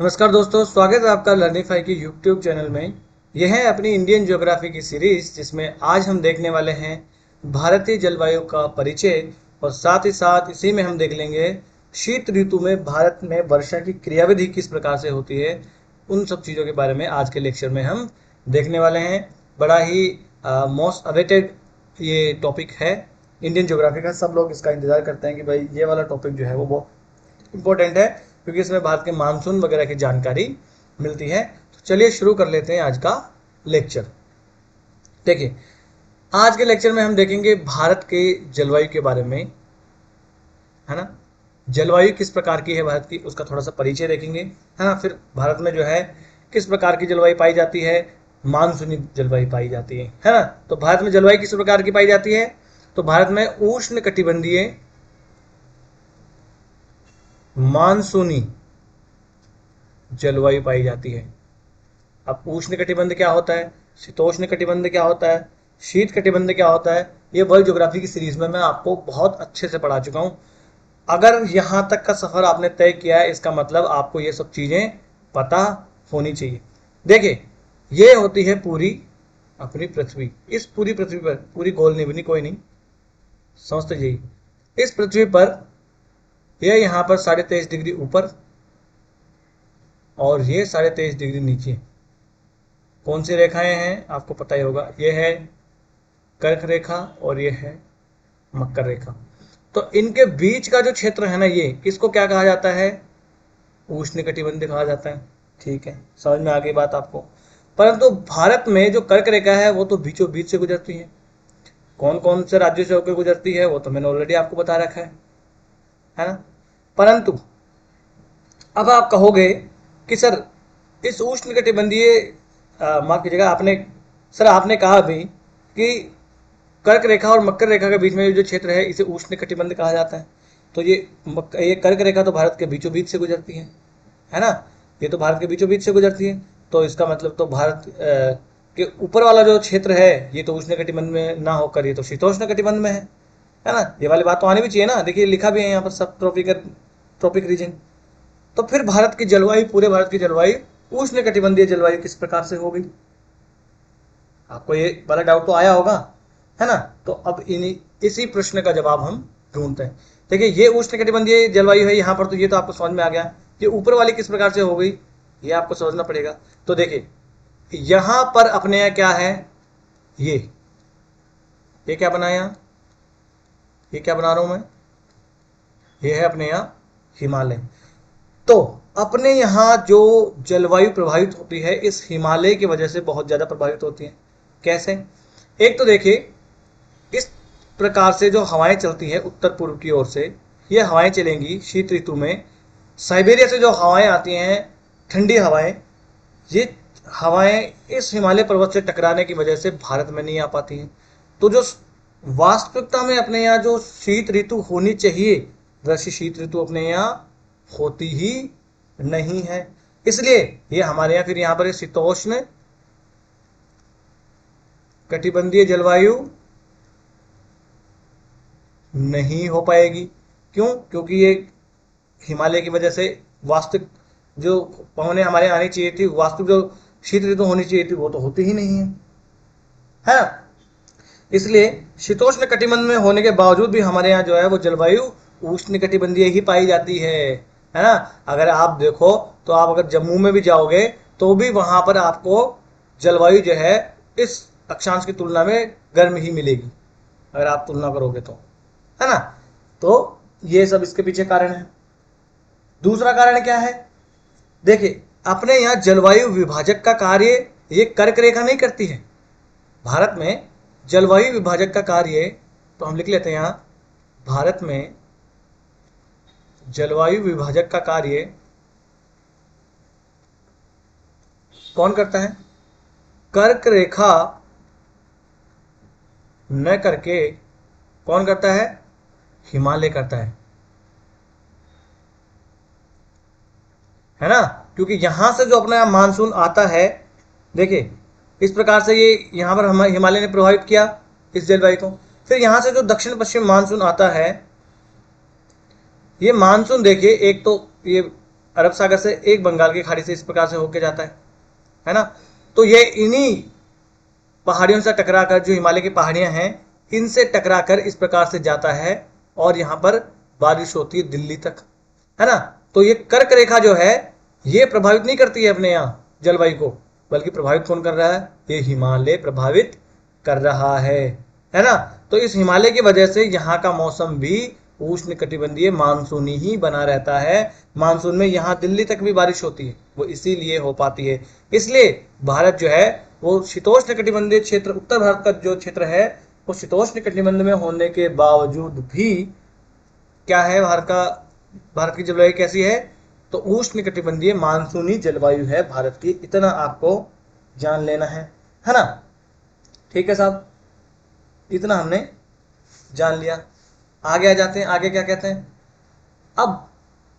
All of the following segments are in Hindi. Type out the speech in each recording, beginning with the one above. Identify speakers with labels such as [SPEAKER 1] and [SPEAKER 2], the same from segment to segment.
[SPEAKER 1] नमस्कार दोस्तों, स्वागत है आपका लर्निफाई की यूट्यूब चैनल में। यह है अपनी इंडियन ज्योग्राफी की सीरीज जिसमें आज हम देखने वाले हैं भारतीय जलवायु का परिचय और साथ ही साथ इसी में हम देख लेंगे शीत ऋतु में भारत में वर्षा की क्रियाविधि किस प्रकार से होती है। उन सब चीज़ों के बारे में आज के लेक्चर में हम देखने वाले हैं। बड़ा ही मोस्ट अवेटेड ये टॉपिक है इंडियन ज्योग्राफी का। सब लोग इसका इंतज़ार करते हैं कि भाई ये वाला टॉपिक जो है वो बहुत इंपॉर्टेंट है क्योंकि इसमें भारत के मानसून वगैरह की जानकारी मिलती है। तो चलिए शुरू कर लेते हैं आज का लेक्चर। देखिए, आज के लेक्चर में हम देखेंगे भारत के जलवायु के बारे में, है ना। जलवायु किस प्रकार की है भारत की, उसका थोड़ा सा परिचय देखेंगे, है ना। फिर भारत में जो है किस प्रकार की जलवायु पाई जाती है, मानसूनी जलवायु पाई जाती है ना। तो भारत में जलवायु किस प्रकार की पाई जाती है, तो भारत में उष्ण कटिबंधीय मानसूनी जलवायु पाई जाती है। अब उष्ण कटिबंध क्या होता है, शीतोष्ण कटिबंध क्या होता है, शीत कटिबंध क्या होता है, ये वर्ल्ड ज्योग्राफी की सीरीज में मैं आपको बहुत अच्छे से पढ़ा चुका हूं। अगर यहां तक का सफर आपने तय किया है, इसका मतलब आपको ये सब चीजें पता होनी चाहिए। देखिए, ये होती है पूरी अपनी पृथ्वी। इस पूरी पृथ्वी पर, पूरी गोल नहीं बनी, कोई नहीं, समझते जाइए। इस पृथ्वी पर यह यहां पर 23.5 डिग्री ऊपर और ये 23.5 डिग्री नीचे। कौन सी रेखाएं हैं आपको पता ही होगा, ये है कर्क रेखा और ये है मकर रेखा। तो इनके बीच का जो क्षेत्र है ना, ये इसको क्या कहा जाता है, उष्ण कटिबंध कहा जाता है। ठीक है, समझ में आ गई बात आपको। परंतु भारत में जो कर्क रेखा है वो तो बीचों बीच से गुजरती है। कौन कौन से राज्यों से होकर गुजरती है वो तो मैंने ऑलरेडी आपको बता रखा है ना। परंतु अब आप कहोगे कि सर इस उष्ण कटिबंधीय माफ कीजिएगा, आपने सर आपने कहा अभी कि कर्क रेखा और मकर रेखा के बीच में जो क्षेत्र है इसे उष्ण कटिबंध कहा जाता है। तो ये कर्क रेखा तो भारत के बीचों बीच से गुजरती है ना। ये तो भारत के बीचों बीच से गुजरती है, तो इसका मतलब तो भारत के ऊपर वाला जो क्षेत्र है ये तो उष्ण कटिबंध में ना होकर ये तो शीतोष्ण कटिबंध में है ना। ये वाली बात तो आनी भी चाहिए ना। देखिए, लिखा भी है यहाँ पर सब ट्रॉपिक रीजन। तो फिर भारत की जलवायु, पूरे भारत की जलवायु उष्ण कटिबंधीय जलवायु किस प्रकार से हो गई, आपको ये वाला डाउट तो आया होगा, है ना। तो अब इसी प्रश्न का जवाब हम ढूंढते हैं। देखिए, ये उष्ण कटिबंधीय जलवायु है यहाँ पर, तो ये तो आपको समझ में आ गया। ये ऊपर वाली किस प्रकार से हो गई ये आपको समझना पड़ेगा। तो देखिए, यहां पर अपने यहाँ क्या है, ये क्या बनाया, ये क्या बना रहा हूं मैं, ये है अपने यहाँ हिमालय। तो अपने यहाँ जो जलवायु प्रभावित होती है इस हिमालय की वजह से बहुत ज़्यादा प्रभावित होती है। कैसे, एक तो देखिए, इस प्रकार से जो हवाएं चलती हैं उत्तर पूर्व की ओर से, ये हवाएं चलेंगी शीत ऋतु में। साइबेरिया से जो हवाएं आती हैं, ठंडी हवाएं, ये हवाएं इस हिमालय पर्वत से टकराने की वजह से भारत में नहीं आ पाती हैं। तो जो वास्तविकता में अपने यहाँ जो शीत ऋतु होनी चाहिए, वैसी शीत ऋतु अपने यहाँ होती ही नहीं है। इसलिए ये हमारे यहाँ फिर यहाँ पर शीतोष्ण कटिबंधीय जलवायु नहीं हो पाएगी। क्यों, क्योंकि ये हिमालय की वजह से वास्तविक जो पवनें हमारे आनी चाहिए थी, वास्तविक जो शीत ऋतु होनी चाहिए थी वो तो होती ही नहीं है ना। इसलिए शीतोष्ण कटिबंध में होने के बावजूद भी हमारे यहाँ जो है वो जलवायु उष्ण कटिबंधीय ही पाई जाती है ना। अगर आप देखो तो आप अगर जम्मू में भी जाओगे तो भी वहां पर आपको जलवायु जो है इस अक्षांश की तुलना में गर्म ही मिलेगी, अगर आप तुलना करोगे तो, है ना। तो ये सब इसके पीछे कारण है। दूसरा कारण क्या है, देखिए, अपने यहाँ जलवायु विभाजक का कार्य ये कर्क रेखा नहीं करती है। भारत में जलवायु विभाजक का कार्य, तो हम लिख लेते हैं यहाँ, भारत में जलवायु विभाजक का कार्य कौन करता है, कर्क रेखा न करके कौन करता है, हिमालय करता है ना। क्योंकि यहां से जो अपना मानसून आता है, देखिए इस प्रकार से ये यहां पर हम हिमालय ने प्रभावित किया इस जलवायु को। फिर यहां से जो दक्षिण पश्चिम मानसून आता है, ये मानसून देखिए, एक तो ये अरब सागर से, एक बंगाल की खाड़ी से इस प्रकार से होके जाता है ना। तो ये इन्हीं पहाड़ियों से टकराकर, जो हिमालय की पहाड़ियां हैं इनसे टकराकर इस प्रकार से जाता है और यहां पर बारिश होती है दिल्ली तक, है ना। तो ये कर्क रेखा जो है ये प्रभावित नहीं करती है अपने यहाँ जलवायु को, बल्कि प्रभावित कौन कर रहा है, ये हिमालय प्रभावित कर रहा है ना। तो इस हिमालय की वजह से यहाँ का मौसम भी उष्ण कटिबंधीय मानसूनी ही बना रहता है। मानसून में यहाँ दिल्ली तक भी बारिश होती है, वो इसीलिए हो पाती है। इसलिए भारत जो है वो शीतोष्ण कटिबंधीय क्षेत्र, उत्तर भारत का जो क्षेत्र है वो शीतोष्ण कटिबंध में होने के बावजूद भी क्या है, भारत की जलवायु कैसी है, तो उष्ण कटिबंधीय मानसूनी जलवायु है भारत की। इतना आपको जान लेना है ना। ठीक है साहब, इतना हमने जान लिया। आगे आ जाते हैं, आगे क्या कहते हैं। अब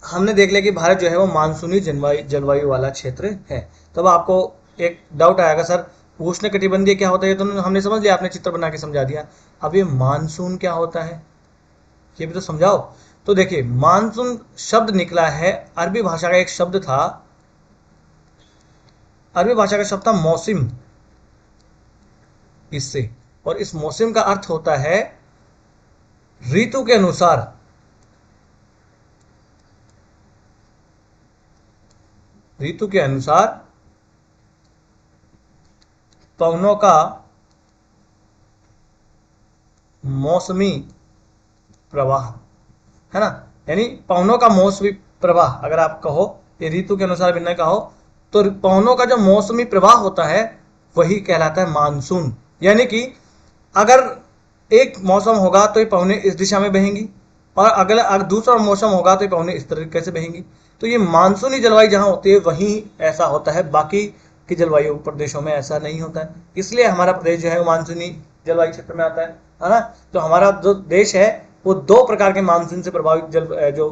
[SPEAKER 1] हमने देख लिया कि भारत जो है वो मानसूनी जलवायु वाला क्षेत्र है। तब आपको एक डाउट आएगा, सर उष्ण कटिबंधीय क्या होता है, तो हमने समझ लिया, आपने चित्र बना के समझा दिया। अब ये मानसून क्या होता है ये भी तो समझाओ। तो देखिए, मानसून शब्द निकला है, अरबी भाषा का एक शब्द था, अरबी भाषा का शब्द था मौसम, इससे, और इस मौसम का अर्थ होता है ऋतु के अनुसार, ऋतु के अनुसार पवनों का मौसमी प्रवाह, है ना। यानी पवनों का मौसमी प्रवाह, अगर आप कहो ये ऋतु के अनुसार भिन्न कहो, तो पवनों का जो मौसमी प्रवाह होता है वही कहलाता है मानसून। यानी कि अगर एक मौसम होगा तो ये पवने इस दिशा में बहेंगी, और अगला दूसरा मौसम होगा तो ये पवने इस तरीके से बहेंगी। तो ये मानसूनी जलवायु जहां होती है वहीं ऐसा होता है, बाकी की जलवायु प्रदेशों में ऐसा नहीं होता है। इसलिए हमारा प्रदेश जो है वो मानसूनी जलवायु क्षेत्र में आता है ना। तो हमारा जो देश है वो दो प्रकार के मानसून से प्रभावित जो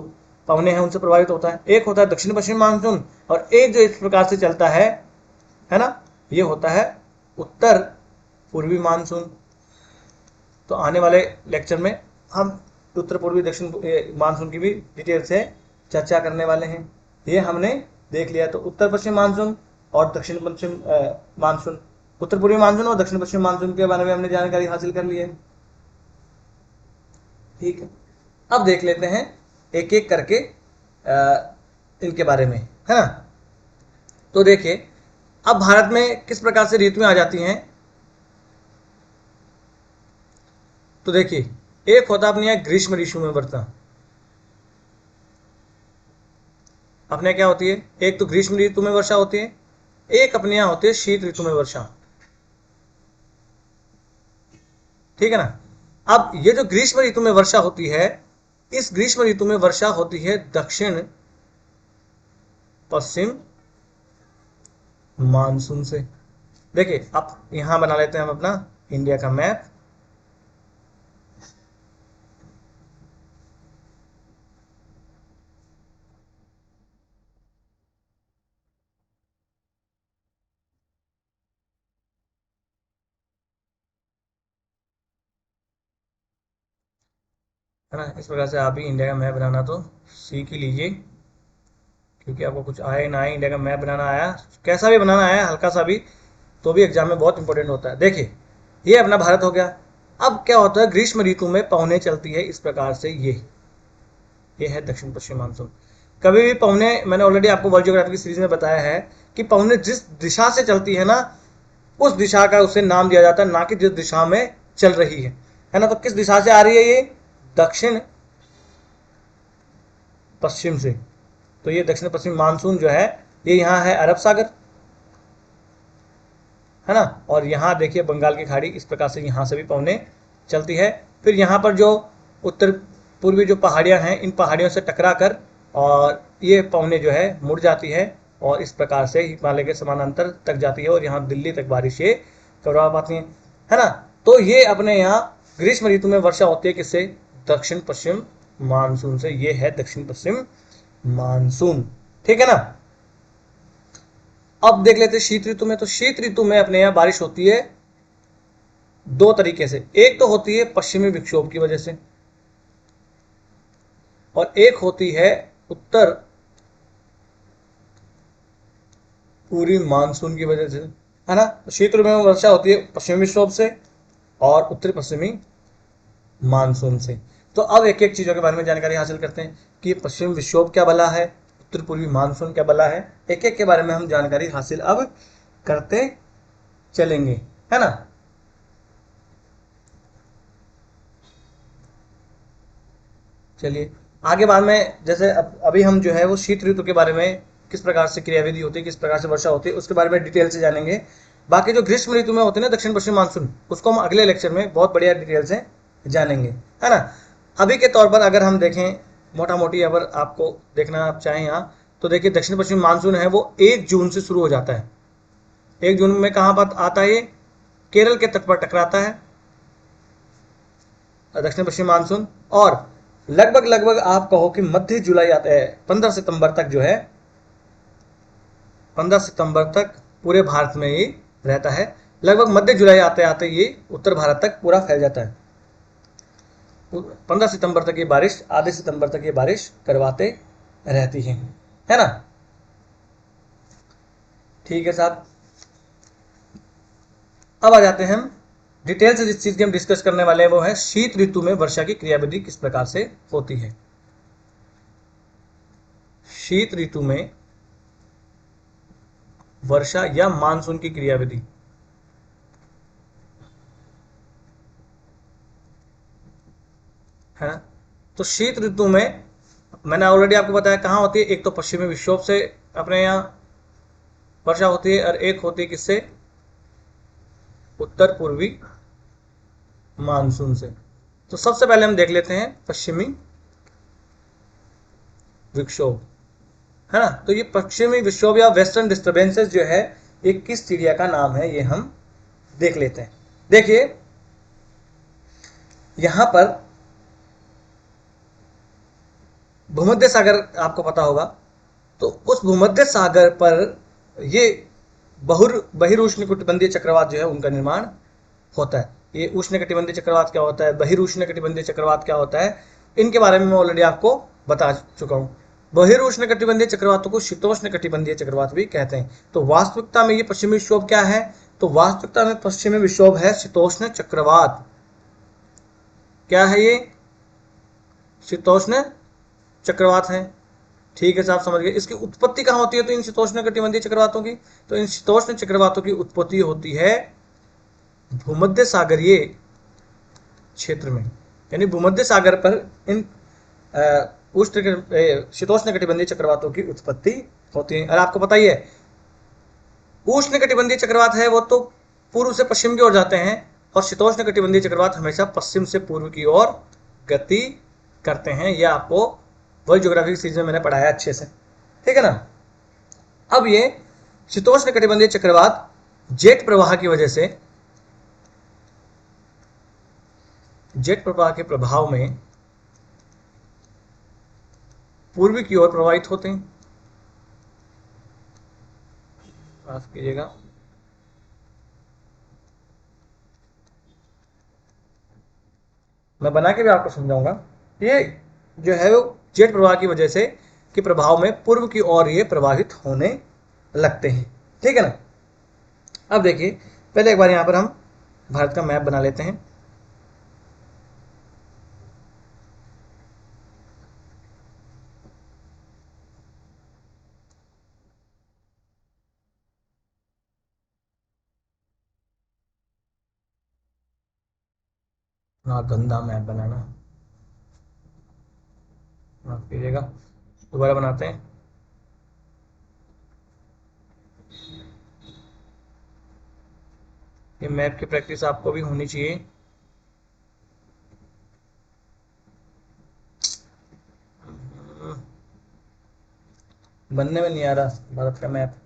[SPEAKER 1] पवने हैं उनसे प्रभावित होता है। एक होता है दक्षिण पश्चिम मानसून, और एक जो इस प्रकार से चलता है ना, ये होता है उत्तर पूर्वी मानसून। तो आने वाले लेक्चर में हम उत्तर पूर्वी दक्षिण मानसून की भी डिटेल से चर्चा करने वाले हैं। ये हमने देख लिया, तो उत्तर पश्चिम मानसून और दक्षिण पश्चिम मानसून, उत्तर पूर्वी मानसून और दक्षिण पश्चिम मानसून के बारे में हमने जानकारी हासिल कर ली है। ठीक है, अब देख लेते हैं एक एक करके इनके बारे में, है ना। तो देखिए, अब भारत में किस प्रकार से ऋतुएं आ जाती हैं। तो देखिए, एक होता है अपने यहाँ ग्रीष्म ऋतु में वर्षा, अपने क्या होती है, एक तो ग्रीष्म ऋतु में वर्षा होती है, एक अपने यहाँ होती है शीत ऋतु में वर्षा। ठीक है ना। अब ये जो ग्रीष्म ऋतु में वर्षा होती है, इस ग्रीष्म ऋतु में वर्षा होती है दक्षिण पश्चिम मानसून से। देखिए, अब यहां बना लेते हैं हम अपना इंडिया का मैप। है ना, इस प्रकार से आप भी इंडिया का मैप बनाना तो सीख ही लीजिए, क्योंकि आपको कुछ आए ना आए, इंडिया का मैप बनाना आया, कैसा भी बनाना आया, हल्का सा भी, तो भी एग्जाम में बहुत इंपॉर्टेंट होता है। देखिए, ये अपना भारत हो गया। अब क्या होता है, ग्रीष्म ऋतु में पवने चलती है इस प्रकार से, ये है दक्षिण पश्चिम मानसून। कभी भी पवने, मैंने ऑलरेडी आपको वर्ल्ड ज्योग्राफी की सीरीज में बताया है कि पवने जिस दिशा से चलती है ना, उस दिशा का उसे नाम दिया जाता है, ना कि जिस दिशा में चल रही है ना। तो किस दिशा से आ रही है ये, दक्षिण पश्चिम से। तो ये दक्षिण पश्चिम मानसून जो है ये यहाँ है अरब सागर, है ना। और यहाँ देखिए बंगाल की खाड़ी, इस प्रकार से यहाँ से भी पवने चलती है। फिर यहाँ पर जो उत्तर पूर्वी जो पहाड़ियाँ हैं, इन पहाड़ियों से टकरा कर और ये पवने जो है मुड़ जाती है, और इस प्रकार से हिमालय के समानांतर तक जाती है, और यहाँ दिल्ली तक बारिश ये करवा पाती है ना। तो ये अपने यहाँ ग्रीष्म ऋतु में वर्षा होती है किससे, दक्षिण पश्चिम मानसून से। ये है दक्षिण पश्चिम मानसून। ठीक है ना। अब देख लेते हैं शीत ऋतु में। तो शीत ऋतु में अपने यहाँ बारिश होती है दो तरीके से, एक तो होती है पश्चिमी विक्षोभ की वजह से, और एक होती है उत्तर पूर्वी मानसून की वजह से, है ना। तो शीत ऋतु में वर्षा होती है पश्चिमी विक्षोभ से और उत्तरी पश्चिमी मानसून से। तो अब एक एक चीजों के बारे में जानकारी हासिल करते हैं कि पश्चिमी विक्षोभ क्या बला है, उत्तर पूर्वी मानसून क्या बला है। एक एक के बारे में हम जानकारी हासिल अब करते चलेंगे, है ना। चलिए आगे बाद में, जैसे अभी हम जो है वो शीत ऋतु के बारे में किस प्रकार से क्रियाविधि होती है, किस प्रकार से वर्षा होती है, उसके बारे में डिटेल से जानेंगे। बाकी जो ग्रीष्म ऋतु में होते हैं ना दक्षिण पश्चिम मानसून, उसको हम अगले लेक्चर में बहुत बढ़िया डिटेल से जानेंगे, है ना। अभी के तौर पर अगर हम देखें मोटा मोटी, अगर आपको देखना आप चाहें यहाँ, तो देखिए दक्षिण पश्चिम मानसून है वो 1 जून से शुरू हो जाता है। 1 जून में कहाँ पर आता है ये, केरल के तट पर टकराता है दक्षिण पश्चिम मानसून। और लगभग लगभग आप कहो कि मध्य जुलाई आता है, 15 सितंबर तक जो है, 15 सितंबर तक पूरे भारत में ये रहता है। लगभग मध्य जुलाई आते आते ये उत्तर भारत तक पूरा फैल जाता है। 15 सितंबर तक ये बारिश, आधे सितंबर तक ये बारिश करवाते रहती है ना। ठीक है साहब, अब आ जाते हैं हम डिटेल से जिस चीज की हम डिस्कस करने वाले हैं वो है शीत ऋतु में वर्षा की क्रियाविधि किस प्रकार से होती है। शीत ऋतु में वर्षा या मानसून की क्रियाविधि, है ना। तो शीत ऋतु में मैंने ऑलरेडी आपको बताया कहाँ होती है, एक तो पश्चिमी विक्षोभ से अपने यहाँ वर्षा होती है और एक होती है किससे, उत्तर पूर्वी मानसून से। तो सबसे पहले हम देख लेते हैं पश्चिमी विक्षोभ, है ना। तो ये पश्चिमी विक्षोभ या वेस्टर्न डिस्टर्बेंसेस जो है ये किस चिड़िया का नाम है, ये हम देख लेते हैं। देखिए यहां पर भूमध्य सागर आपको पता होगा, तो उस भूमध्य सागर पर ये बहिरुष्ण कटिबंधीय चक्रवात जो है उनका निर्माण होता है। ये उष्ण कटिबंधीय चक्रवात क्या होता है, बहिरुष्ण कटिबंधीय चक्रवात क्या होता है, इनके बारे में मैं ऑलरेडी आपको बता चुका हूं। बहिरुष्ण कटिबंधीय चक्रवातों को शीतोष्ण कटिबंधीय चक्रवात भी कहते हैं। तो वास्तविकता में ये पश्चिमी विक्षोभ क्या है, तो वास्तविकता में पश्चिमी विक्षोभ है शीतोष्ण चक्रवात। क्या है ये, शीतोष्ण चक्रवात है। ठीक है साहब, समझ गए। इसकी उत्पत्ति कहाँ होती है, तो इन शीतोष्ण कटिबंधीय चक्रवातों की, तो इन शीतोष्ण चक्रवातों की उत्पत्ति होती है भूमध्य सागरीय क्षेत्र में, यानी भूमध्य सागर पर इन उष्ण शीतोष्ण कटिबंधीय चक्रवातों की उत्पत्ति होती है। और आपको पता ही है उष्ण कटिबंधीय चक्रवात है वो तो पूर्व से पश्चिम की ओर जाते हैं, और शीतोष्ण कटिबंधीय चक्रवात हमेशा पश्चिम से पूर्व की ओर गति करते हैं। यह आपको वर्ल्ड ज्योग्राफी सीरीज में मैंने पढ़ाया अच्छे से, ठीक है ना। अब ये शीतोष्ण कटिबंधीय चक्रवात जेट प्रवाह की वजह से, जेट प्रवाह के प्रभाव में पूर्वी की ओर प्रवाहित होते हैं। माफ कीजिएगा, मैं बना के भी आपको समझाऊंगा। ये जो है वो जेट प्रवाह की वजह से के प्रभाव में पूर्व की ओर ये प्रवाहित होने लगते हैं, ठीक है ना। अब देखिए पहले एक बार यहां पर हम भारत का मैप बना लेते हैं। हाँ, गंदा मैप बनाना, माफ कीजिएगा, दोबारा बनाते हैं। ये मैप की प्रैक्टिस आपको भी होनी चाहिए। बनने में नहीं आ रहा भारत का मैप।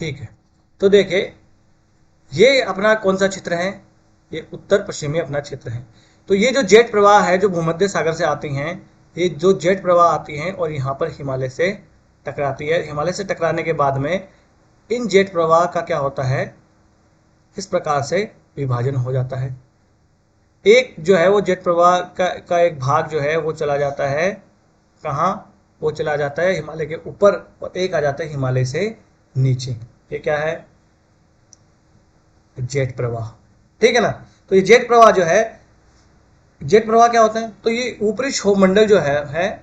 [SPEAKER 1] ठीक है, तो देखिए ये अपना कौन सा क्षेत्र है, ये उत्तर पश्चिमी अपना क्षेत्र है। तो ये जो जेट प्रवाह है जो भूमध्य सागर से आती हैं, ये जो जेट प्रवाह आती हैं और यहाँ पर हिमालय से टकराती है। हिमालय से टकराने के बाद में इन जेट प्रवाह का क्या होता है, इस प्रकार से विभाजन हो जाता है। एक जो है वो जेट प्रवाह का एक भाग जो है वो चला जाता है कहाँ, वो चला जाता है हिमालय के ऊपर, और एक आ जाता है हिमालय से नीचे। ये क्या है, जेट प्रवाह। ठीक है ना। तो ये जेट प्रवाह जो है, जेट प्रवाह क्या होता है, तो ये ऊपरी क्षोभ मंडल जो है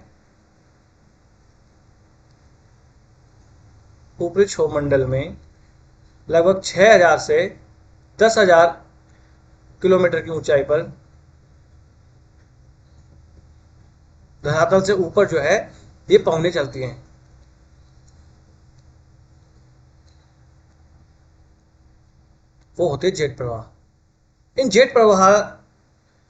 [SPEAKER 1] ऊपरी क्षोभ मंडल में लगभग 6000 से 10,000 किलोमीटर की ऊंचाई पर धरातल से ऊपर जो है ये पवनें चलती हैं। वो होते हैं जेट प्रवाह। इन जेट प्रवाह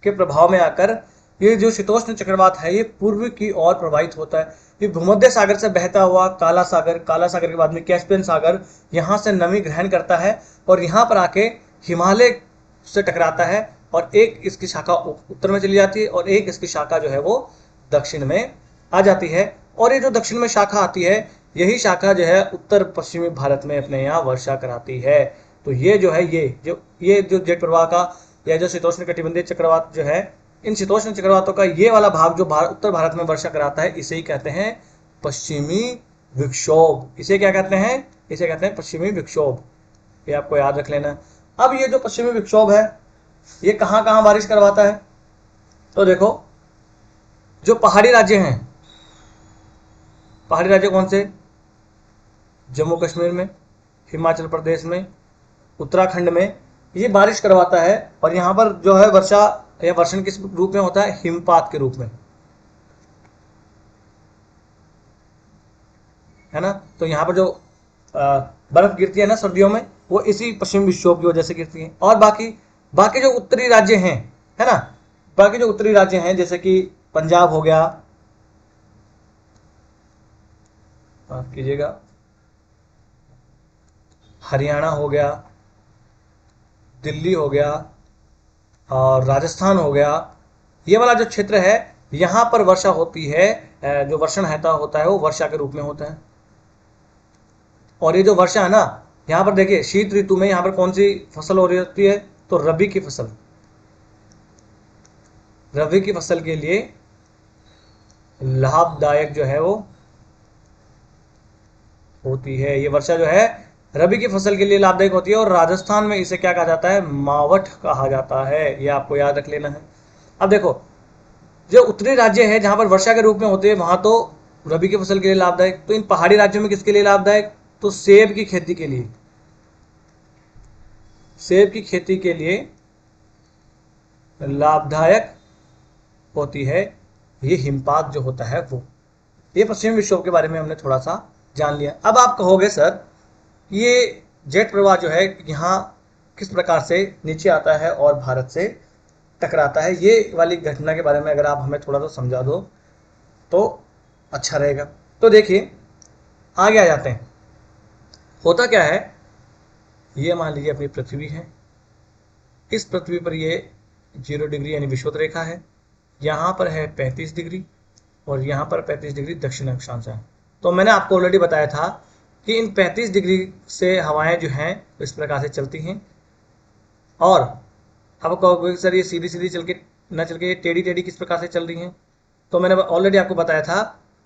[SPEAKER 1] के प्रभाव में आकर ये जो शीतोष्ण चक्रवात है ये पूर्व की ओर प्रवाहित होता है। ये भूमध्य सागर से बहता हुआ काला सागर, काला सागर के बाद में कैस्पियन सागर, यहाँ से नमी ग्रहण करता है और यहाँ पर आके हिमालय से टकराता है, और एक इसकी शाखा उत्तर में चली जाती है और एक इसकी शाखा जो है वो दक्षिण में आ जाती है। और ये जो दक्षिण में शाखा आती है, यही शाखा जो है उत्तर पश्चिमी भारत में अपने यहाँ वर्षा कराती है। तो ये जो है ये जो जेट प्रवाह का या जो शीतोष्ण कटिबंधीय चक्रवात जो है, इन शीतोष्ण चक्रवातों का ये वाला भाग जो उत्तर भारत में वर्षा कराता है, इसे ही कहते हैं पश्चिमी विक्षोभ। इसे क्या कहते हैं, इसे कहते हैं पश्चिमी विक्षोभ। ये आपको याद रख लेना। अब ये जो पश्चिमी विक्षोभ है ये कहाँ कहाँ बारिश करवाता है, तो देखो जो पहाड़ी राज्य हैं, पहाड़ी राज्य कौन से, जम्मू कश्मीर में, हिमाचल प्रदेश में, उत्तराखंड में, ये बारिश करवाता है। और यहाँ पर जो है वर्षा या वर्षण किस रूप में होता है, हिमपात के रूप में, है ना। तो यहाँ पर जो बर्फ गिरती है ना सर्दियों में, वो इसी पश्चिमी विक्षोभ की वजह से गिरती है। और बाकी बाकी जो उत्तरी राज्य हैं, है ना, बाकी जो उत्तरी राज्य हैं जैसे कि पंजाब हो गया, माफ कीजिएगा, हरियाणा हो गया, दिल्ली हो गया और राजस्थान हो गया, ये वाला जो क्षेत्र है यहाँ पर वर्षा होती है, जो वर्षण होता है वो वर्षा के रूप में होता है। और ये जो वर्षा है ना, यहाँ पर देखिए शीत ऋतु में यहाँ पर कौन सी फसल हो रही होती है, तो रबी की फसल। रबी की फसल के लिए लाभदायक जो है वो होती है, ये वर्षा जो है रबी की फसल के लिए लाभदायक होती है। और राजस्थान में इसे क्या कहा जाता है, मावठ कहा जाता है। ये आपको याद रख लेना है। अब देखो जो उत्तरी राज्य है जहां पर वर्षा के रूप में होते हैं वहां तो रबी की फसल के लिए लाभदायक, तो इन पहाड़ी राज्यों में किसके लिए लाभदायक, तो सेब की खेती के लिए, सेब की खेती के लिए लाभदायक होती है ये हिमपात जो होता है वो। ये पश्चिमी विक्षोभ के बारे में हमने थोड़ा सा जान लिया। अब आप कहोगे सर ये जेट प्रवाह जो है यहाँ किस प्रकार से नीचे आता है और भारत से टकराता है, ये वाली घटना के बारे में अगर आप हमें थोड़ा सा समझा दो तो अच्छा रहेगा। तो देखिए आगे आ जाते हैं। होता क्या है, ये मान लीजिए अपनी पृथ्वी है, इस पृथ्वी पर ये 0 डिग्री यानी विषुवत रेखा है, यहाँ पर है 35 डिग्री और यहाँ पर 35 डिग्री दक्षिण अक्षांश है। तो मैंने आपको ऑलरेडी बताया था कि इन 35 डिग्री से हवाएं जो हैं इस प्रकार से चलती हैं। और अब कहोगे सर ये सीधी सीधी चल के न चल के ये टेढ़ी टेढ़ी किस प्रकार से चल रही हैं, तो मैंने ऑलरेडी आपको बताया था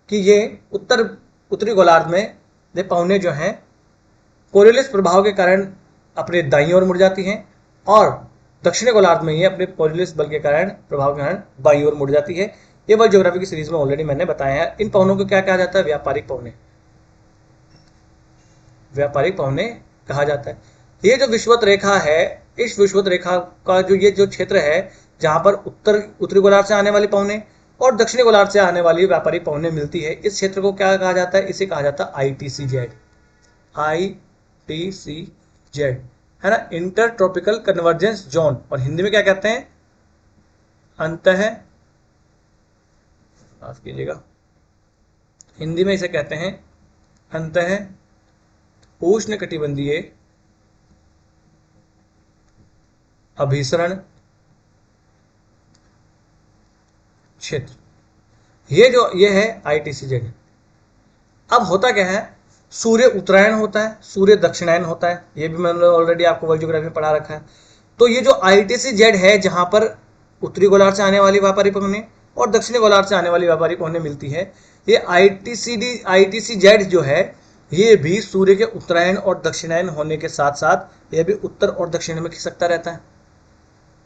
[SPEAKER 1] कि ये उत्तरी गोलार्ध में ये पवने जो हैं कोरियोलिस प्रभाव के कारण अपने दाईं ओर मुड़ जाती हैं, और दक्षिणी गोलार्ध में ये अपने कोरियोलिस बल के कारण प्रभाव के कारण बाईं ओर मुड़ जाती है। ये वर्ल्ड ज्योग्राफी की सीरीज में ऑलरेडी मैंने बताया है। इन पवनों को क्या कहा जाता है, व्यापारिक पवने, व्यापारिक पवने कहा जाता है। ये जो विषुवत रेखा है, इस विषुवत रेखा का जो ये जो क्षेत्र है जहां पर उत्तरी गोलार्ध से आने वाली पवने और दक्षिणी गोलार्ध से आने वाली व्यापारिक पवने मिलती है, इस क्षेत्र को क्या कहा जाता है, इसे कहा जाता है ITCZ, ITCZ, है ना, इंटर ट्रॉपिकल कन्वर्जेंस जोन। और हिंदी में क्या कहते हैं, अंतः, माफ कीजिएगा, हिंदी में इसे कहते हैं अंतः उष्णकटिबंधीय अभिसरण क्षेत्र, ये है ITCZ। अब होता क्या है, सूर्य उत्तरायण होता है, सूर्य दक्षिणायन होता है, ये भी मैंने ऑलरेडी आपको वर्ल्ड ज्योग्राफी में पढ़ा रखा है। तो ये जो ITCZ है, जहां पर उत्तरी गोलार्ध से आने वाली व्यापारिक पवनें और दक्षिणी गोलार्ध से आने वाली व्यापारिक पवनें मिलती है, ये ITCZ जो है, ये भी सूर्य के उत्तरायण और दक्षिणायन होने के साथ साथ ये भी उत्तर और दक्षिण में खिसकता रहता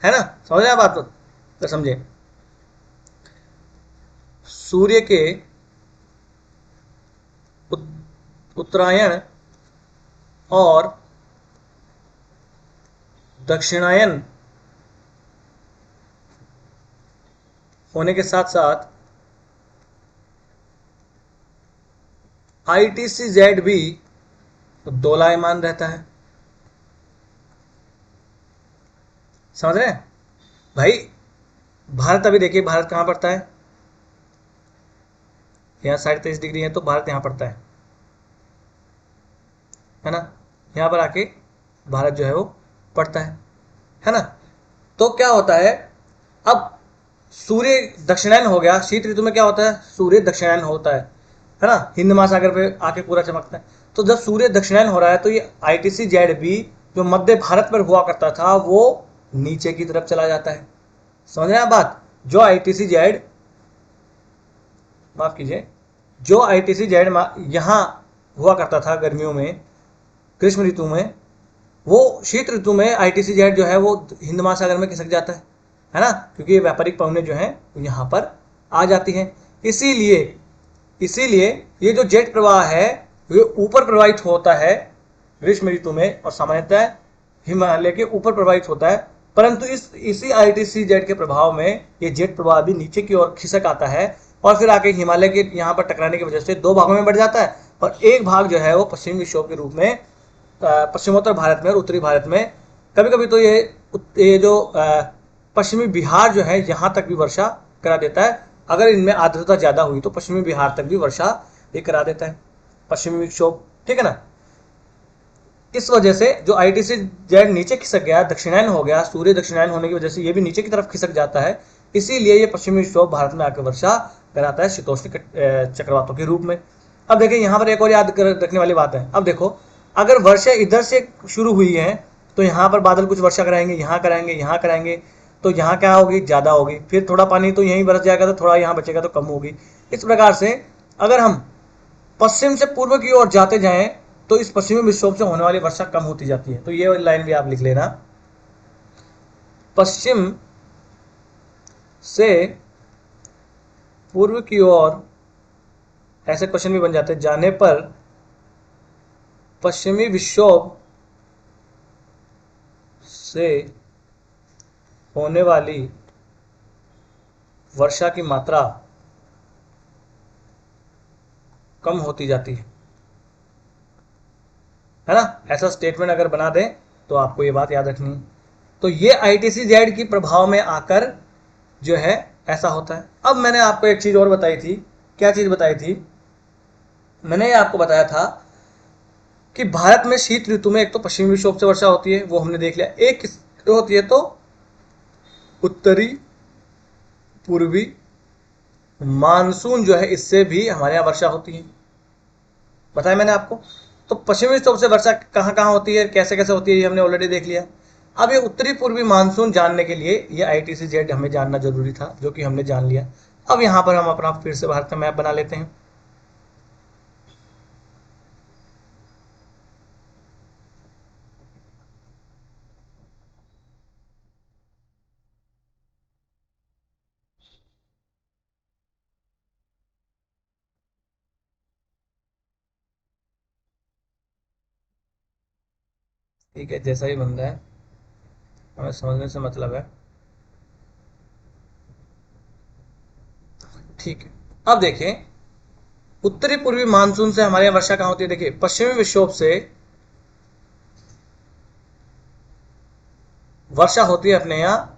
[SPEAKER 1] है ना। समझे आप बात? तो समझे, सूर्य के उत्तरायण और दक्षिणायन होने के साथ साथ ITCZ भी दोलायमान रहता है। समझ रहे हैं भाई? भारत, अभी देखिए भारत कहां पड़ता है, यहाँ 23.5 डिग्री है, तो भारत यहाँ पड़ता है ना, यहाँ पर आके भारत जो है वो पड़ता है ना। तो क्या होता है, अब सूर्य दक्षिणायन हो गया, शीत ऋतु में क्या होता है, सूर्य दक्षिणायन होता है ना, हिंद महासागर पे आके पूरा चमकता है। तो जब सूर्य दक्षिणायन हो रहा है, तो ये ITCZ भी जो मध्य भारत पर हुआ करता था, वो नीचे की तरफ चला जाता है। समझ रहे हैं बात? जो ITCZ, माफ कीजिए, जो ITCZ यहां हुआ करता था गर्मियों में, ग्रीष्म ऋतु में, वो शीत ऋतु में ITCZ जो है वो हिंद महासागर में खिसक जाता है ना, क्योंकि ये व्यापारिक पवनें जो हैं यहाँ पर आ जाती हैं। इसीलिए ये जो जेट प्रवाह है, ये ऊपर प्रवाहित होता है ग्रीष्म ऋतु में, और सामान्यतः हिमालय के ऊपर प्रवाहित होता है। परंतु इसी ITCZ के प्रभाव में ये जेट प्रवाह भी नीचे की ओर खिसक आता है, और फिर आके हिमालय के यहाँ पर टकराने की वजह से दो भागों में बढ़ जाता है, और एक भाग जो है वो पश्चिमी विक्षोभ के रूप में पश्चिमोत्तर भारत में और उत्तरी भारत में, कभी कभी तो ये जो पश्चिमी बिहार जो है, यहाँ तक भी वर्षा करा देता है। अगर इनमें आर्द्रता ज्यादा हुई तो पश्चिमी बिहार तक भी वर्षा ये करा देता है पश्चिमी विक्षोभ, ठीक है ना। इस वजह से जो ITCZ नीचे खिसक गया, दक्षिणायन हो गया, सूर्य दक्षिणायन होने की वजह से ये भी नीचे की तरफ खिसक जाता है, इसीलिए ये पश्चिमी विक्षोभ भारत में आकर वर्षा कराता है शीतोष्ण चक्रवातों के रूप में। अब देखिए यहाँ पर एक और याद रखने वाली बात है। अब देखो, अगर वर्षा इधर से शुरू हुई है तो यहाँ पर बादल कुछ वर्षा कराएंगे, यहाँ कराएंगे, यहाँ कराएंगे, तो यहाँ क्या होगी, ज्यादा होगी, फिर थोड़ा पानी तो यहीं बरस जाएगा, तो थोड़ा यहाँ बचेगा तो कम होगी। इस प्रकार से अगर हम पश्चिम से पूर्व की ओर जाते जाएं तो इस पश्चिमी विक्षोभ से होने वाली वर्षा कम होती जाती है। तो ये लाइन भी आप लिख लेना, पश्चिम से पूर्व की ओर, ऐसे क्वेश्चन भी बन जाते हैं, जाने पर पश्चिमी विक्षोभ से होने वाली वर्षा की मात्रा कम होती जाती है ना। ऐसा स्टेटमेंट अगर बना दें तो आपको ये बात याद रखनी है। तो ये ITCZ की प्रभाव में आकर जो है ऐसा होता है। अब मैंने आपको एक चीज और बताई थी, क्या चीज बताई थी, मैंने आपको बताया था कि भारत में शीत ऋतु में एक तो पश्चिमी विक्षोभ से वर्षा होती है, वो हमने देख लिया, एक होती है तो उत्तरी पूर्वी मानसून जो है, इससे भी हमारे यहाँ वर्षा होती है, बताया मैंने आपको। तो पश्चिमी विक्षोभ से वर्षा कहाँ कहाँ होती है, कैसे कैसे होती है, ये हमने ऑलरेडी देख लिया। अब ये उत्तरी पूर्वी मानसून जानने के लिए ये ITCZ हमें जानना जरूरी था, जो कि हमने जान लिया। अब यहाँ पर हम अपना फिर से भारत का मैप बना लेते हैं। ठीक है, जैसा ही बन रहा है हमें समझने से मतलब है। ठीक है, अब देखें उत्तरी पूर्वी मानसून से हमारे यहाँ वर्षा कहाँ होती है। देखिए पश्चिमी विक्षोभ से वर्षा होती है अपने यहाँ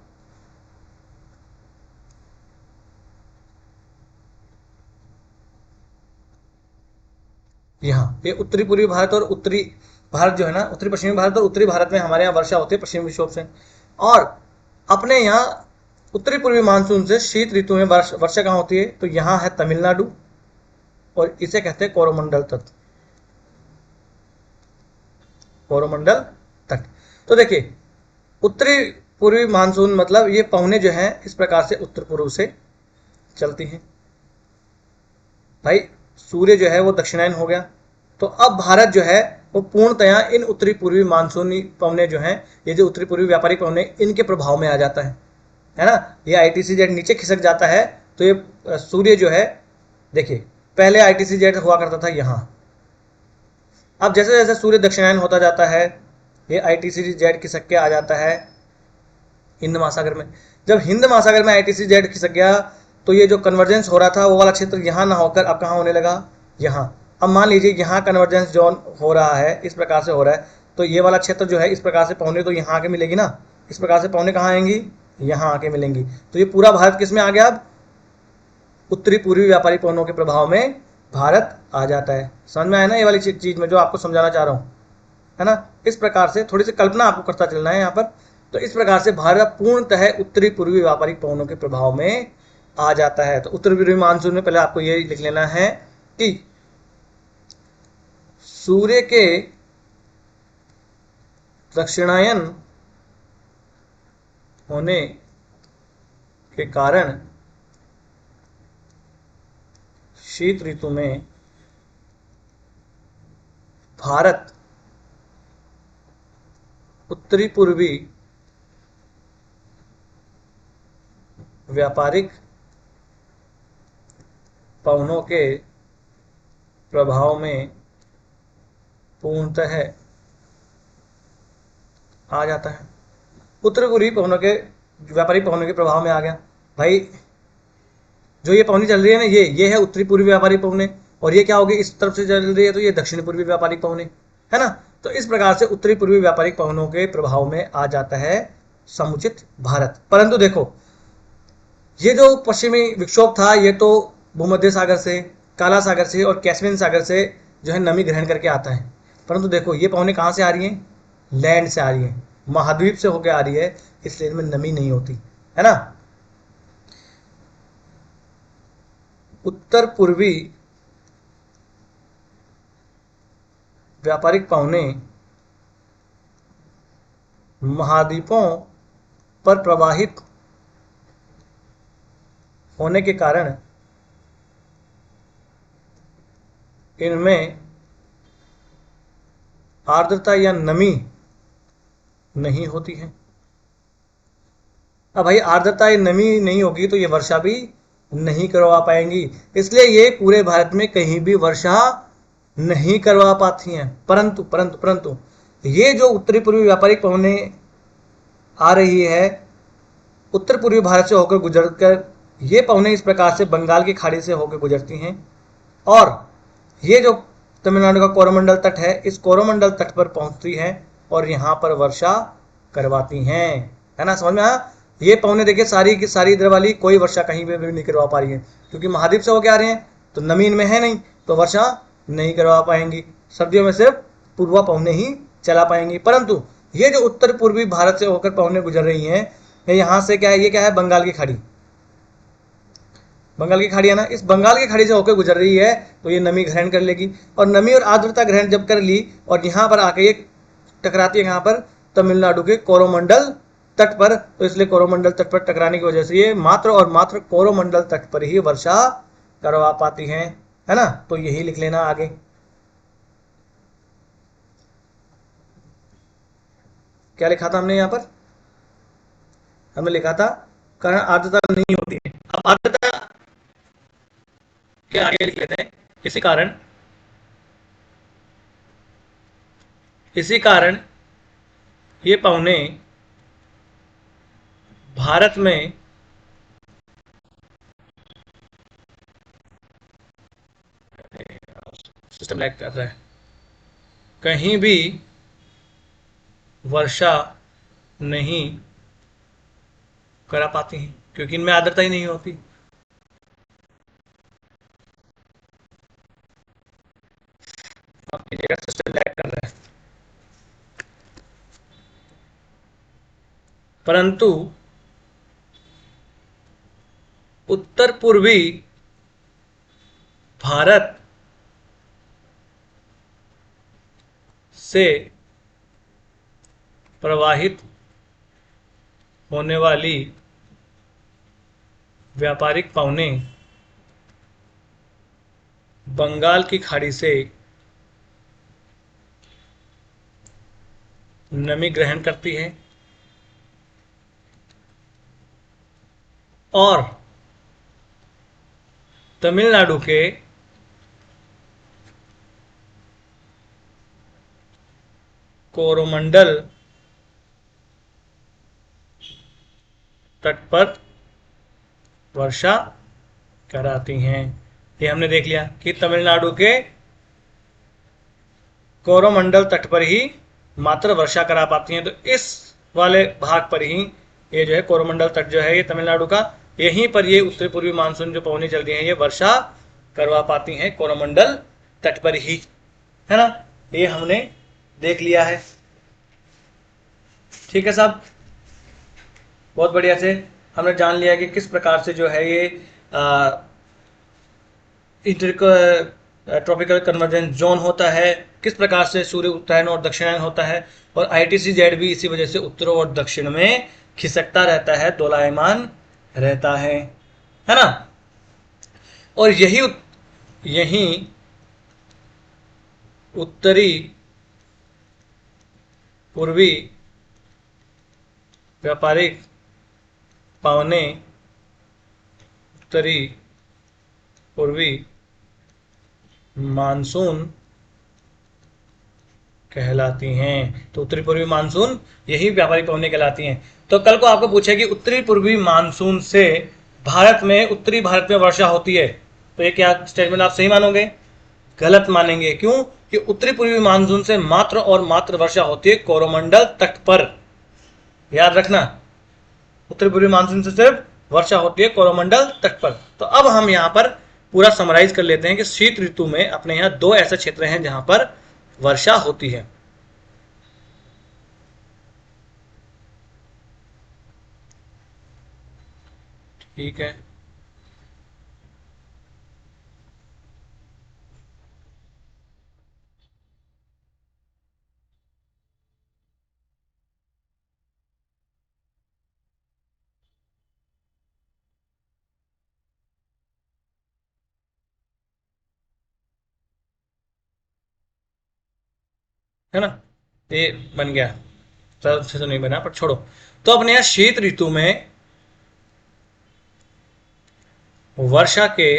[SPEAKER 1] यहाँ, ये उत्तरी पूर्वी भारत और उत्तरी भारत जो है ना, उत्तरी पश्चिमी भारत और उत्तरी भारत में हमारे यहाँ वर्षा होती है पश्चिमी विक्षोभ से। और अपने यहाँ उत्तरी पूर्वी मानसून से शीत ऋतु में वर्षा कहाँ होती है, तो यहाँ है तमिलनाडु, और इसे कहते हैं कोरोमंडल तट। कोरोमंडल तट। तो देखिए, उत्तरी पूर्वी मानसून मतलब ये पवने जो हैं इस प्रकार से उत्तर पूर्व से चलती हैं। भाई सूर्य जो है वो दक्षिणायन हो गया, तो अब भारत जो है वो पूर्णतया इन उत्तरी पूर्वी मानसूनी पवने जो हैं, ये जो उत्तरी पूर्वी व्यापारिक पवने, इनके प्रभाव में आ जाता है ना। ये आईटीसी जेड नीचे खिसक जाता है, तो ये सूर्य जो है, देखिए पहले आईटीसी जेड हुआ करता था यहाँ, अब जैसे जैसे सूर्य दक्षिणायन होता जाता है, ये आईटीसी जेड खिसक के आ जाता है हिंद महासागर में। जब हिंद महासागर में आईटीसी जेड खिसक गया, तो ये जो कन्वर्जेंस हो रहा था वो वाला क्षेत्र यहाँ ना होकर अब कहाँ होने लगा, यहाँ। अब मान लीजिए यहाँ कन्वर्जेंस जोन हो रहा है, इस प्रकार से हो रहा है, तो ये वाला क्षेत्र जो है इस प्रकार से पहुंचे तो यहाँ आके मिलेगी ना, इस प्रकार से पहुंचे कहाँ आएंगी, यहाँ आके मिलेंगी। तो ये पूरा भारत किस में आ गया, अब उत्तरी पूर्वी व्यापारी पवनों के प्रभाव में भारत आ जाता है। समझ में आया ना ये वाली चीज में जो आपको समझाना चाह रहा हूँ, है ना। इस प्रकार से थोड़ी सी कल्पना आपको करता चलना है यहाँ पर। तो इस प्रकार से भारत पूर्णतः उत्तरी पूर्वी व्यापारिक पवनों के प्रभाव में आ जाता है। तो उत्तरी पूर्वी मानसून में पहले आपको ये लिख लेना है कि सूर्य के दक्षिणायन होने के कारण शीत ऋतु में भारत उत्तरी पूर्वी व्यापारिक पवनों के प्रभाव में पूर्णतः आ जाता है। उत्तरी पूर्वी पवनों के व्यापारिक पवनों के प्रभाव में आ गया। भाई जो ये पवनी चल रही है ना, ये है उत्तरी पूर्वी व्यापारिक पवने, और ये क्या होगी, इस तरफ से चल रही है तो ये दक्षिण पूर्वी व्यापारिक पवने, है ना। तो इस प्रकार से उत्तरी पूर्वी व्यापारिक पवनों के प्रभाव में आ जाता है समुचित भारत। परंतु देखो, ये जो पश्चिमी विक्षोभ था, ये तो भूमध्य सागर से, काला सागर से और कैस्पियन सागर से जो है नमी ग्रहण करके आता है। परंतु देखो ये पवने कहाँ से आ रही हैं, लैंड से आ रही है, महाद्वीप से होकर आ रही है, इसलिए इनमें नमी नहीं होती, है ना। उत्तर पूर्वी व्यापारिक पवने महाद्वीपों पर प्रवाहित होने के कारण इनमें आर्द्रता या नमी नहीं होती है। अब भाई आर्द्रता या नमी नहीं होगी तो ये वर्षा भी नहीं करवा पाएंगी, इसलिए ये पूरे भारत में कहीं भी वर्षा नहीं करवा पाती हैं। परंतु परंतु परंतु ये जो उत्तरी पूर्वी व्यापारिक पवने आ रही है उत्तर पूर्वी भारत से होकर गुजरकर, ये पवने इस प्रकार से बंगाल की खाड़ी से होकर गुजरती हैं, और ये जो तमिलनाडु का कोरोमंडल तट है, इस कोरोमंडल तट पर पहुंचती है और यहाँ पर वर्षा करवाती हैं, है ना। समझ में आया। ये पवने देखिए सारी की सारी इधर वाली कोई वर्षा कहीं पे भी नहीं करवा पा रही है, क्योंकि महाद्वीप से होकर आ रहे हैं तो नमी इनमें है नहीं, तो वर्षा नहीं करवा पाएंगी। सर्दियों में सिर्फ पूर्वा पवने ही चला पाएंगी। परंतु ये जो उत्तर पूर्वी भारत से होकर पवने गुजर रही हैं, यहाँ से क्या है, ये क्या है, बंगाल की खाड़ी, बंगाल की खाड़ी है ना, इस बंगाल की खाड़ी से होकर गुजर रही है, तो ये नमी ग्रहण कर लेगी, और नमी और आर्द्रता ग्रहण जब कर ली और यहाँ पर आके ये टकराती है यहाँ पर तमिलनाडु के कोरोमंडल तट पर, तो इसलिए कोरोमंडल तट पर टकराने की वजह से ये मात्र और मात्र कोरोमंडल तट पर ही वर्षा करवा पाती हैं, है ना। तो यही लिख लेना आगे। क्या लिखा था हमने यहाँ पर, हमने लिखा था कारण आर्द्रता नहीं होती है। अब आर्द्रता के आगे लिख लेते हैं, इसी कारण ये पौने भारत में सिस्टम लैग कर रहा है, कहीं भी वर्षा नहीं करा पाती हैं, क्योंकि इनमें आर्द्रता ही नहीं होती। सिस्टम लैग कर रहा है। परंतु उत्तर पूर्वी भारत से प्रवाहित होने वाली व्यापारिक पवनें बंगाल की खाड़ी से नमी ग्रहण करती है और तमिलनाडु के कोरोमंडल तट पर वर्षा कराती हैं। ये हमने देख लिया कि तमिलनाडु के कोरोमंडल तट पर ही मात्र वर्षा करा पाती हैं। तो इस वाले भाग पर ही ये जो है कोरोमंडल तट जो है ये तमिलनाडु का, यहीं पर ये उत्तरी पूर्वी मानसून जो पवनें चलती हैं ये वर्षा करवा पाती हैं कोरोमंडल तट पर ही, है ना। ये हमने देख लिया है। ठीक है साहब, बहुत बढ़िया से हमने जान लिया कि किस प्रकार से जो है ये ट्रॉपिकल कन्वर्जेंस जोन होता है, किस प्रकार से सूर्य उत्तरायण और दक्षिणायन होता है, और ITC-Z भी इसी वजह से उत्तर और दक्षिण में खिसकता रहता है, दोलायमान रहता है ना। और यही उत्तरी पूर्वी व्यापारिक पवनें उत्तरी पूर्वी मानसून कहलाती हैं। तो उत्तरी पूर्वी मानसून यही व्यापारिक पवनें कहलाती हैं। तो कल को आपको पूछे कि उत्तरी पूर्वी मानसून से भारत में, उत्तरी भारत में वर्षा होती है, तो ये क्या स्टेटमेंट आप सही मानोगे? गलत मानेंगे। क्यों? कि उत्तरी पूर्वी मानसून से मात्र और मात्र वर्षा होती है कोरोमंडल तट पर। याद रखना, उत्तरी पूर्वी मानसून से सिर्फ वर्षा होती है कोरोमंडल तट पर। तो अब हम यहाँ पर पूरा समराइज कर लेते हैं कि शीत ऋतु में अपने यहाँ दो ऐसे क्षेत्र हैं जहां पर वर्षा होती है। ठीक है, है ना। ये बन गया, सब अच्छे से नहीं बना पर छोड़ो। तो अपने यहाँ शीत ऋतु में वर्षा के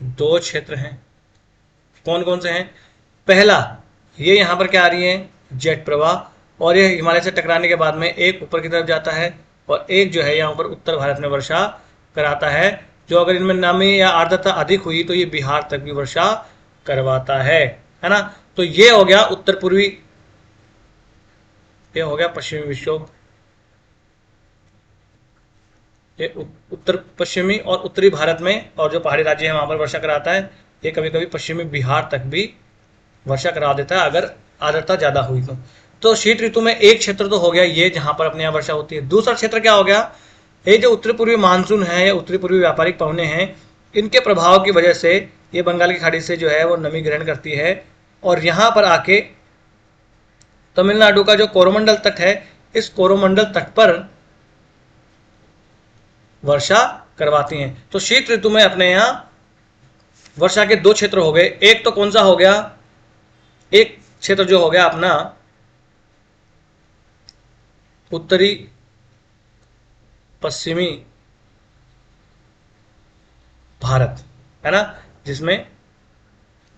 [SPEAKER 1] दो क्षेत्र हैं। कौन कौन से हैं? पहला, ये यहाँ पर क्या आ रही है? जेट प्रवाह, और ये हिमालय से टकराने के बाद में एक ऊपर की तरफ जाता है और एक जो है यहाँ पर उत्तर भारत में वर्षा कराता है। जो अगर इनमें नमी या आर्द्रता अधिक हुई तो ये बिहार तक भी वर्षा करवाता है ना। तो ये हो गया उत्तर पूर्वी, ये हो गया पश्चिमी विक्षोभ। ये उत्तर पश्चिमी और उत्तरी भारत में और जो पहाड़ी राज्य है वहां पर वर्षा कराता है। ये कभी कभी पश्चिमी बिहार तक भी वर्षा करा देता है अगर आर्द्रता ज्यादा हुई तो शीत ऋतु में एक क्षेत्र तो हो गया ये जहां पर अपने यहाँ वर्षा होती है। दूसरा क्षेत्र क्या हो गया? ये जो उत्तरी पूर्वी मानसून है या उत्तरी पूर्वी व्यापारिक पवनें हैं, इनके प्रभाव की वजह से ये बंगाल की खाड़ी से जो है वो नमी ग्रहण करती है और यहाँ पर आके तमिलनाडु का जो कोरोमंडल तट है, इस कोरोमंडल तट पर वर्षा करवाती हैं। तो शीत ऋतु में अपने यहाँ वर्षा के दो क्षेत्र हो गए। एक तो कौन सा हो गया? एक क्षेत्र जो हो गया अपना उत्तरी पश्चिमी भारत, है ना, जिसमें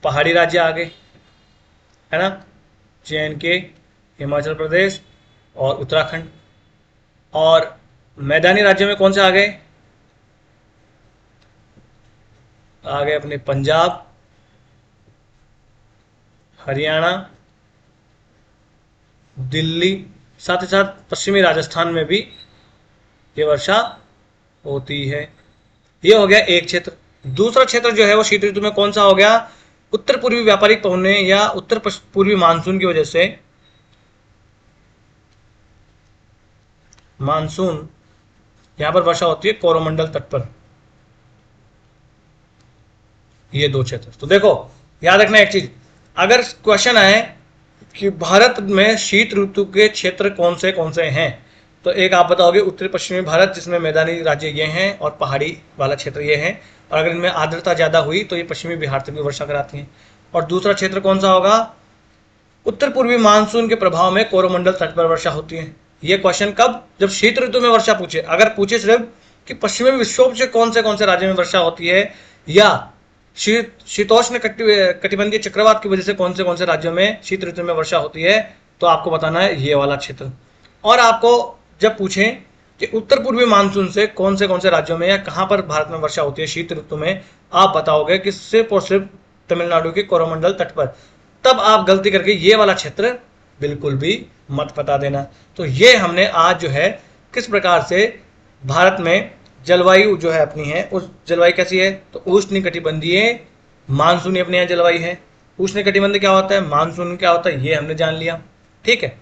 [SPEAKER 1] पहाड़ी राज्य आ गए, है ना, JNK, हिमाचल प्रदेश और उत्तराखंड। और मैदानी राज्यों में कौन से आ गए? आ गए अपने पंजाब, हरियाणा, दिल्ली, साथ ही साथ पश्चिमी राजस्थान में भी ये वर्षा होती है। ये हो गया एक क्षेत्र। दूसरा क्षेत्र जो है वो शीत ऋतु में कौन सा हो गया? उत्तर पूर्वी व्यापारिक पवनें या उत्तर पूर्वी मानसून की वजह से मानसून यहां पर वर्षा होती है कोरोमंडल तट पर, ये दो क्षेत्र। तो देखो याद रखना एक चीज, अगर क्वेश्चन आए कि भारत में शीत ऋतु के क्षेत्र कौन से हैं, तो एक आप बताओगे उत्तरी पश्चिमी भारत, जिसमें मैदानी राज्य ये हैं और पहाड़ी वाला क्षेत्र ये है, और अगर इनमें आर्द्रता ज्यादा हुई तो ये पश्चिमी बिहार तक भी वर्षा कराती हैं। और दूसरा क्षेत्र कौन सा होगा, उत्तर पूर्वी मानसून के प्रभाव में कोरोमंडल तट पर वर्षा होती है। ये क्वेश्चन कब, जब शीत ऋतु में वर्षा पूछे, अगर पूछे सिर्फ कि पश्चिमी विक्षोभ से कौन से राज्य में वर्षा होती है, या शीतोष्ण कटिबंधीय चक्रवात की वजह से कौन से राज्यों में शीत ऋतु में वर्षा होती है, तो आपको बताना है ये वाला क्षेत्र। और आपको जब पूछें कि उत्तर पूर्वी मानसून से कौन से राज्यों में या कहां पर भारत में वर्षा होती है शीत ऋतु में, आप बताओगे कि सिर्फ और सिर्फ तमिलनाडु के कोरोमंडल तट पर, तब आप गलती करके ये वाला क्षेत्र बिल्कुल भी मत बता देना। तो ये हमने आज जो है किस प्रकार से भारत में जलवायु जो है अपनी है, उस जलवायु कैसी है, तो उष्ण कटिबंधीय मानसूनी अपने यहाँ जलवायु है। उष्ण कटिबंध क्या होता है, मानसून क्या होता है, ये हमने जान लिया। ठीक है,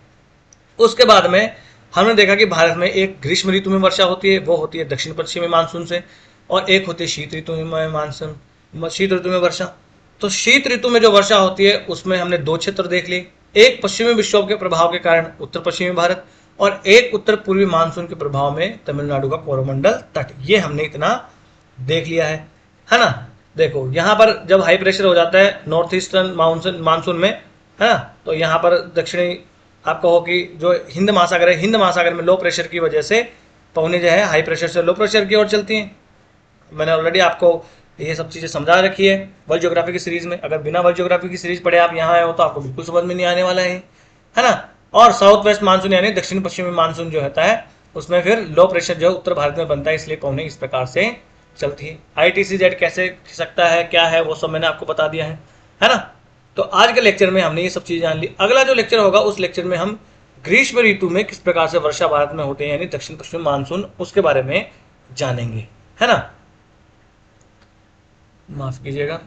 [SPEAKER 1] उसके बाद में हमने देखा कि भारत में एक ग्रीष्म ऋतु में वर्षा होती है, वो होती है दक्षिण पश्चिमी मानसून से, और एक होती है शीत ऋतु में मानसून, शीत ऋतु में वर्षा। तो शीत ऋतु में जो वर्षा होती है उसमें हमने दो क्षेत्र देख लिए, एक पश्चिमी विक्षोभ के प्रभाव के कारण उत्तर पश्चिमी भारत, और एक उत्तर पूर्वी मानसून के प्रभाव में तमिलनाडु का कोरोमंडल तट। ये हमने इतना देख लिया है ना। देखो यहाँ पर जब हाई प्रेशर हो जाता है नॉर्थ ईस्टर्न मानसून में, है ना, तो यहाँ पर दक्षिणी आप कहो कि जो हिंद महासागर है, हिंद महासागर में लो प्रेशर की वजह से पवने जो है हाई प्रेशर से लो प्रेशर की ओर चलती हैं। मैंने ऑलरेडी आपको ये सब चीज़ें समझा रखी है वर्ल्ड ज्योग्राफी की सीरीज में। अगर बिना वर्ल्ड ज्योग्राफी की सीरीज पढ़े आप यहाँ आए हो तो आपको बिल्कुल समझ में नहीं आने वाला है ना। और साउथ वेस्ट मानसून यानी दक्षिण पश्चिमी मानसून जो होता है उसमें फिर लो प्रेशर जो उत्तर भारत में बनता है, इसलिए पवने इस प्रकार से चलती है। ITCZ कैसे खिसकता है, क्या है, वो सब मैंने आपको बता दिया है ना। तो आज के लेक्चर में हमने ये सब चीज़ जान ली। अगला जो लेक्चर होगा उस लेक्चर में हम ग्रीष्म ऋतु में किस प्रकार से वर्षा भारत में होते हैं, यानी दक्षिण पश्चिम मानसून, उसके बारे में जानेंगे, है ना। माफ कीजिएगा,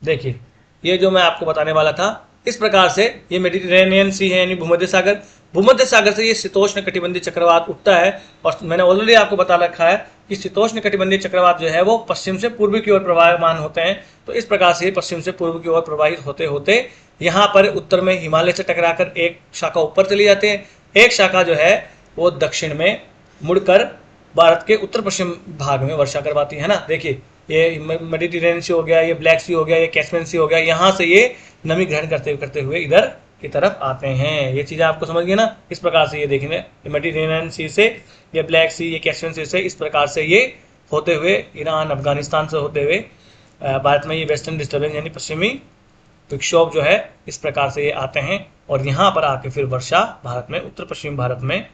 [SPEAKER 1] देखिए ये जो मैं आपको बताने वाला था, इस प्रकार से ये मेडिटेरेनियन सी है यानी भूमध्य सागर, भूमध्य सागर से ये शीतोष्ण कटिबंधीय चक्रवात उठता है। और मैंने ऑलरेडी आपको बता रखा है कि शीतोष्ण कटिबंधीय चक्रवात जो है वो पश्चिम से पूर्व की ओर प्रवाहमान होते हैं। तो इस प्रकार से पश्चिम से पूर्व की ओर प्रवाहित होते होते यहाँ पर उत्तर में हिमालय से टकराकर एक शाखा ऊपर चली जाते हैं, एक शाखा जो है वो दक्षिण में मुड़कर भारत के उत्तर पश्चिम भाग में वर्षा करवाती है ना। देखिए ये मेडिटेरेनियन सी हो गया, ये ब्लैक सी हो गया, ये कैस्पियन सी हो गया, यहाँ से ये नमी ग्रहण करते हुए इधर की तरफ आते हैं। ये चीज़ें आपको समझ गए ना। इस प्रकार से ये देखेंगे मेडिटेरेनियन सी से, ये ब्लैक सी, ये कैस्पियन सी से, इस प्रकार से ये होते हुए ईरान अफगानिस्तान से होते हुए भारत में ये वेस्टर्न डिस्टर्बेंस यानी पश्चिमी विक्षोभ जो है इस प्रकार से ये आते हैं, और यहाँ पर आके फिर वर्षा भारत में, उत्तर पश्चिम भारत में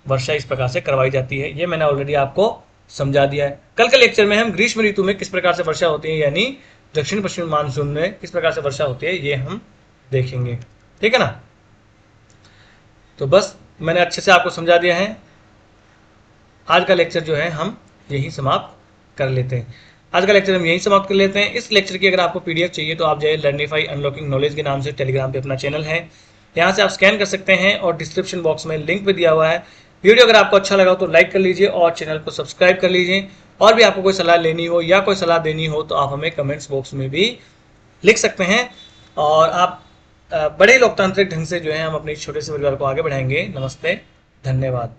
[SPEAKER 1] वर्षा इस प्रकार से करवाई जाती है। ये मैंने ऑलरेडी आपको समझा दिया है। कल के लेक्चर में हम ग्रीष्म ऋतु में किस प्रकार से वर्षा होती है, यानी दक्षिण पश्चिम मानसून में किस प्रकार से वर्षा होती है, ये हम देखेंगे। ठीक है ना। तो बस मैंने अच्छे से आपको समझा दिया है। आज का लेक्चर जो है हम यही समाप्त कर लेते हैं। आज का लेक्चर हम यही समाप्त कर लेते हैं। इस लेक्चर की अगर आपको PDF चाहिए तो आप जाइए लर्निफाई अनलॉकिंग नॉलेज के नाम से टेलीग्राम पे अपना चैनल है, यहाँ से आप स्कैन कर सकते हैं, और डिस्क्रिप्शन बॉक्स में लिंक भी दिया हुआ है। वीडियो अगर आपको अच्छा लगा तो लाइक कर लीजिए और चैनल को सब्सक्राइब कर लीजिए। और भी आपको कोई सलाह लेनी हो या कोई सलाह देनी हो तो आप हमें कमेंट्स बॉक्स में भी लिख सकते हैं, और आप बड़े लोकतांत्रिक ढंग से जो है हम अपने छोटे से परिवार को आगे बढ़ाएंगे। नमस्ते, धन्यवाद।